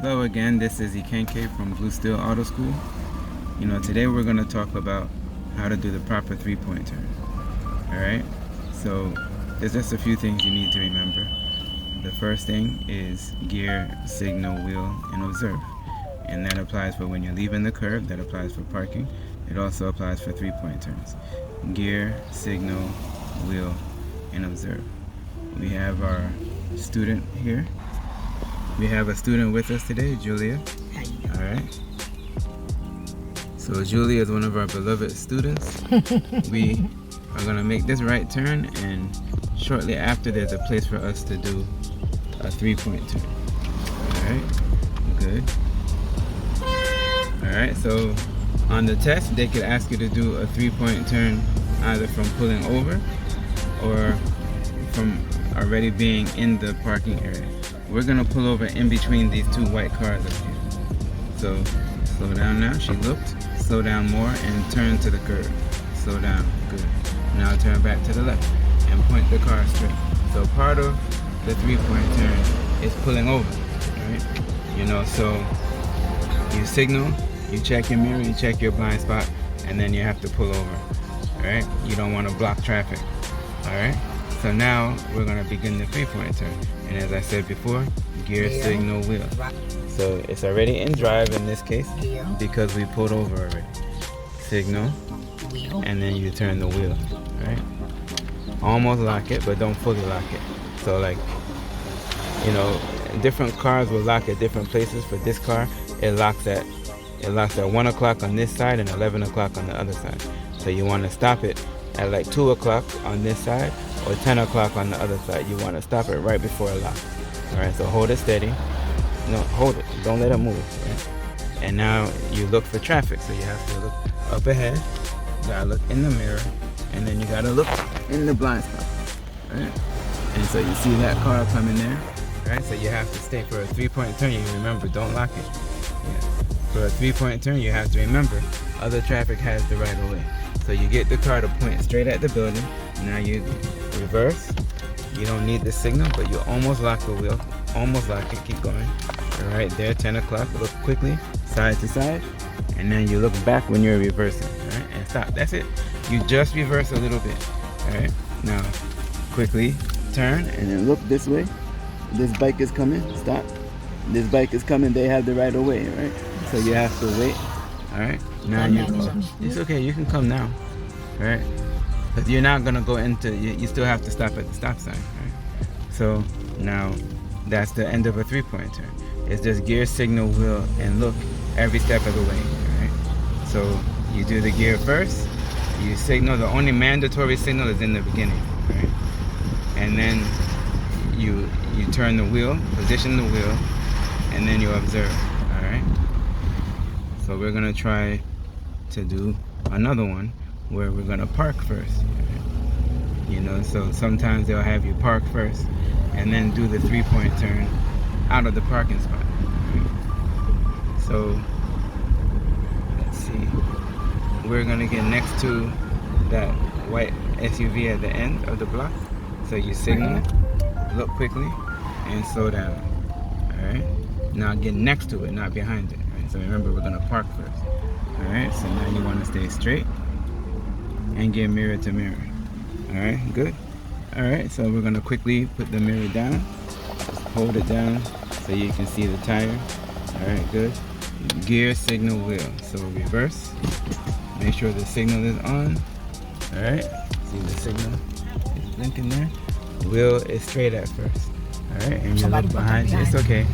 Hello again, this is Ikenke from Blue Steel Auto School. Today we're going to talk about how to do the proper three-point turn. Alright, so there's just a few things you need to remember. The first thing is gear, signal, wheel, and observe. And that applies for when you're leaving the curb, that applies for parking. It also applies for three-point turns. Gear, signal, wheel, and observe. We have our student here. We have a student with us today, Julia. Alright. So Julia is one of our beloved students. We are going to make this right turn, and shortly after there's a place for us to do a three-point turn. Alright, good. Alright, so on the test they could ask you to do a three-point turn either from pulling over or from already being in the parking area. We're gonna pull over in between these two white cars up here. So slow down now. She looked. Slow down more and turn to the curb. Slow down. Good. Now turn back to the left and point the car straight. So part of the three-point turn is pulling over. Right? So you signal, you check your mirror, you check your blind spot, and then you have to pull over. Alright? You don't want to block traffic. Alright? So now we're going to begin the three-point turn. And as I said before, gear, signal, wheel. So it's already in drive in this case because we pulled over already. Signal, and then you turn the wheel, right? Almost lock it, but don't fully lock it. So different cars will lock at different places. For this car, it locks at 1 o'clock on this side and 11 o'clock on the other side. So you want to stop it at like 2 o'clock on this side or 10 o'clock on the other side. You want to stop it right before it locks. Alright, so hold it steady. No, hold it. Don't let it move. Right? And now you look for traffic. So you have to look up ahead. You gotta look in the mirror. And then you gotta look in the blind spot. Right? And so you see that car coming there. Right? So you have to stay for a three-point turn. You remember, don't lock it. Yeah. For a three-point turn, you have to remember, other traffic has the right of way. So you get the car to point straight at the building. Now you reverse. You don't need the signal, but you almost lock the wheel. Almost lock it. Keep going. All right, there, 10 o'clock. Look quickly, side to side. And then you look back when you're reversing. All right, and stop. That's it. You just reverse a little bit. All right, now quickly turn and then look this way. This bike is coming. Stop. This bike is coming. They have the right of way, right? So you have to wait. All right. Now it's okay. You can come now. All right. But you're not gonna go into. You still have to stop at the stop sign. Right? So now that's the end of a three-point turn. It's just gear, signal, wheel, and look every step of the way. Right? So you do the gear first. You signal. The only mandatory signal is in the beginning. Right? And then you turn the wheel, position the wheel, and then you observe. All right. So we're gonna try to do another one where we're gonna park first. So sometimes they'll have you park first and then do the three-point turn out of the parking spot. Right? So let's see. We're gonna get next to that white SUV at the end of the block. So you signal, look quickly, and slow down. All right. Now get next to it, not behind it. Right? So remember, we're gonna park first. All right. So now you want to stay straight and get mirror to mirror. All right. Good. All right. So we're gonna quickly put the mirror down. Just hold it down so you can see the tire. All right. Good. Gear, signal, wheel. So reverse. Make sure the signal is on. All right. See the signal? It's blinking there. Wheel is straight at first. All right, and you look behind you. It's okay.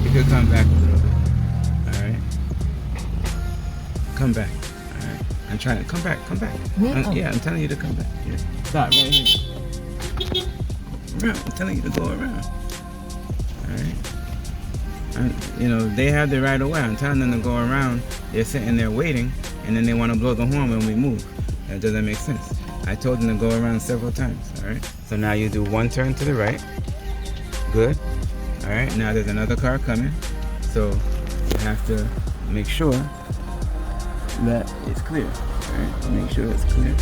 You could come back a little bit. All right. Come back. All right. I'm trying to come back. Come back. Yeah, I'm telling you to come back. Here. Stop right here. Around. I'm telling you to go around. All right. They have the right of way. I'm telling them to go around. They're sitting there waiting, and then they want to blow the horn when we move. That doesn't make sense. I told them to go around several times. All right. So now you do one turn to the right. Good. All right. Now there's another car coming, so you have to make sure that it's clear. All right. Make sure it's clear.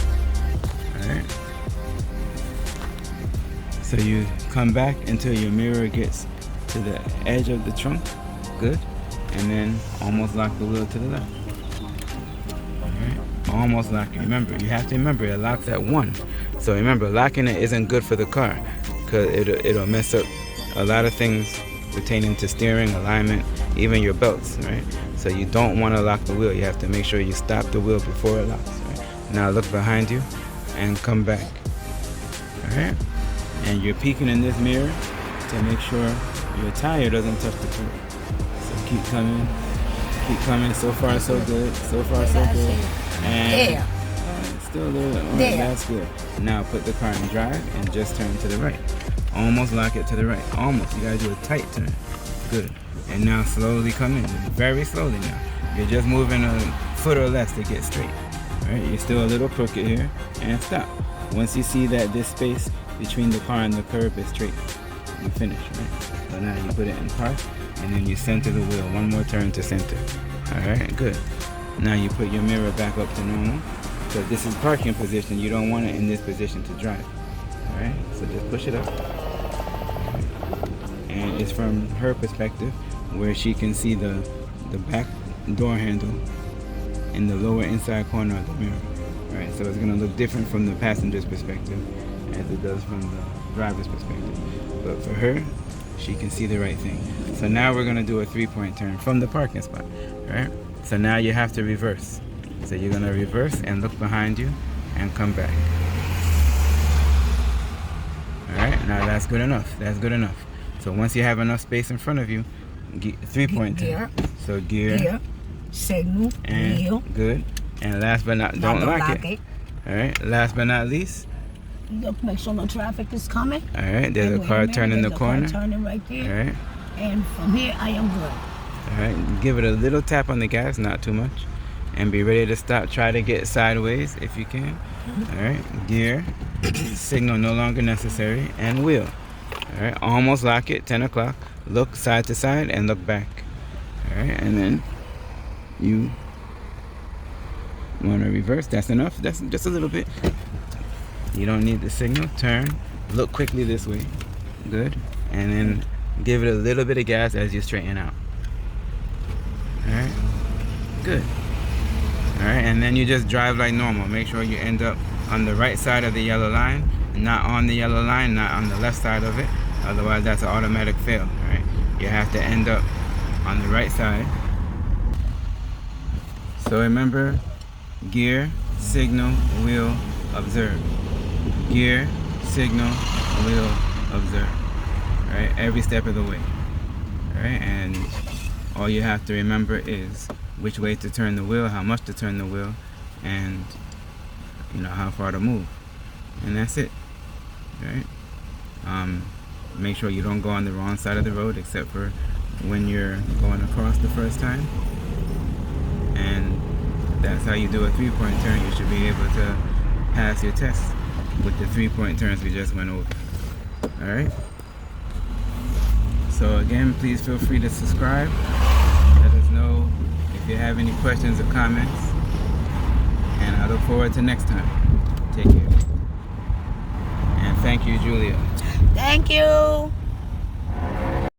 All right. So you come back until your mirror gets to the edge of the trunk. Good. And then almost lock the wheel to the left. Alright. Almost lock it. Remember, you have to remember it locks at 1. So remember, locking it isn't good for the car because it'll mess up a lot of things pertaining to steering, alignment, even your belts, right? So you don't want to lock the wheel. You have to make sure you stop the wheel before it locks, right? Now look behind you and come back. Alright? And you're peeking in this mirror to make sure your tire doesn't touch the curb. So keep coming. Keep coming. So far so good. So far so good. And still a little bit. Alright, that's good. Now put the car in drive and just turn to the right. Almost lock it to the right. Almost. You gotta do a tight turn. Good. And now slowly come in. Very slowly now. You're just moving a foot or less to get straight. Alright, you're still a little crooked here. And stop. Once you see that this space between the car and the curb is straight, you finish, right? So now you put it in park and then you center the wheel. One more turn to center. Alright, good. Now you put your mirror back up to normal. Because this is parking position. You don't want it in this position to drive. Alright, so just push it up. And it's from her perspective where she can see the back door handle in the lower inside corner of the mirror. Alright, so it's going to look different from the passenger's perspective as it does from the driver's perspective. But for her, she can see the right thing. So now we're going to do a 3-point turn from the parking spot. Alright, so now you have to reverse. So you're going to reverse and look behind you and come back. Alright, now that's good enough. That's good enough. So once you have enough space in front of you, 3-point turn. So gear, signal, and wheel. Good. And last but not, don't lock it. Alright, last but not least. Look, make sure no traffic is coming. Alright, there's a car turning the corner. Turning right there. Alright. And from here, I am good. Alright, give it a little tap on the gas, not too much. And be ready to stop. Try to get sideways if you can. Alright, gear, signal no longer necessary, and wheel. Alright, almost lock it, 10 o'clock. Look side to side and look back. Alright, and then you want to reverse. That's enough. That's just a little bit. You don't need the signal. Turn. Look quickly this way. Good. And then give it a little bit of gas as you straighten out. Alright. Good. Alright, and then you just drive like normal. Make sure you end up on the right side of the yellow line, not on the yellow line, not on the left side of it. Otherwise, that's an automatic fail. Alright. You have to end up on the right side. So remember, gear, signal, wheel, observe. Gear, signal, wheel, observe. Alright, every step of the way. Alright, and all you have to remember is which way to turn the wheel, how much to turn the wheel, and how far to move. And that's it. Alright. Make sure you don't go on the wrong side of the road except for when you're going across the first time. And that's how you do a 3-point turn. You should be able to pass your test with the 3-point turns we just went over. Alright? So again, please feel free to subscribe. Let us know if you have any questions or comments. And I look forward to next time. Take care. And thank you, Julia. Thank you.